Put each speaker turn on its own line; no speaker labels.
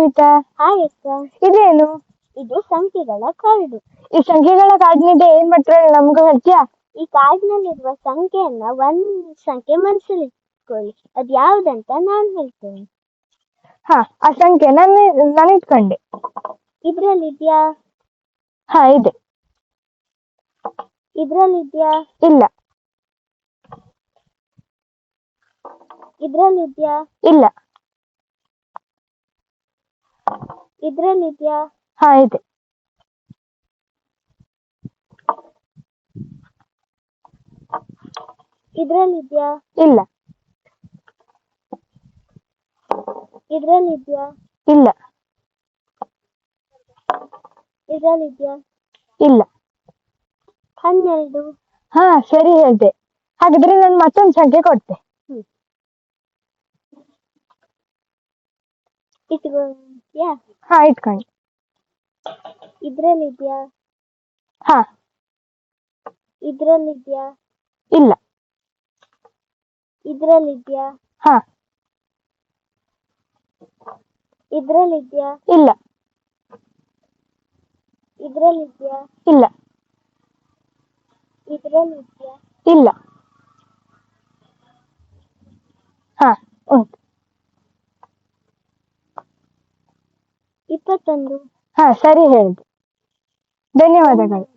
Geetha.
Hi ಅಕ್ಕ.
ಇದೇನು?
ಇದು ಸಂಖ್ಯೆಗಳ ಕಾರ್ಡು.
ಈ ಸಂಖ್ಯೆಗಳ ಕಾರ್ಡ್ನಿಂದ ಏನ್ ಮಾಡ್ತಾರೆ ನಮ್ಗೂ ಹೇಳ್ತೀಯಾ?
ಈ ಕಾರ್ಡ್ನಲ್ಲಿರುವ ಸಂಖ್ಯೆಯನ್ನ ಒಂದ್ ಸಂಖ್ಯೆ ಮನಸ್ಸಲ್ಲಿಟ್ಕೊಳ್ಳಿ. ಅದ್ ಯಾವ್ದಂತ ನಾನ್ ಹೇಳ್ತೇನೆ.
ಹಾ, ಆ ಸಂಖ್ಯೆ ನಾನು ಇಟ್ಕೊಂಡೆ.
ಇದ್ರಲ್ಲಿದ್ಯಾ?
ಹಾ, ಇದೆ.
ಇದ್ರಲ್ಲಿದ್ಯಾ?
ಇಲ್ಲ.
ಇದ್ರಲ್ಲಿದ್ಯಾ?
ಇಲ್ಲ.
ಇದ್ರಲ್ಲಿದ್ಯಾ?
ಹಾ, ಇದೆ.
ಇದ್ರಲ್ಲಿದ್ಯಾ?
ಇಲ್ಲ.
ಇದ್ರಲ್ಲಿದ್ಯಾ?
ಇಲ್ಲ.
ಇದ್ರಲ್ಲಿದ್ಯಾ?
ಇಲ್ಲ.
12.
ಹಾ, ಸರಿ ಹೇಳ್ದೆ. ಹಾಗಾದ್ರೆ ನಾನು ಮತ್ತೊಂದು ಸಂಖ್ಯೆ ಕೊಡ್ತೆ.
ಇಟ್ಕೊಂಡ್ಯಾ?
ಹಾ, ಇಟ್ಕೊಂಡೆ.
ಇದ್ರಲ್ಲಿದ್ಯಾ?
ಹಾ.
ಇದ್ರಲ್ಲಿದ್ಯಾ?
ಇಲ್ಲ.
ಇದ್ರಲ್ಲಿದ್ಯಾ?
ಹಾ.
ಇದ್ರಲ್ಲಿದ್ಯಾ?
ಇಲ್ಲ.
ಇದ್ರಲ್ಲಿದ್ಯಾ?
ಇಲ್ಲ.
ಇದ್ರಲ್ಲಿದ್ಯಾ?
ಇಲ್ಲ. ಹಾ, ಉಂಟು.
21.
ಹಾ, ಸರಿ ಹೇಳಿದೆ. ಧನ್ಯವಾದಗಳು.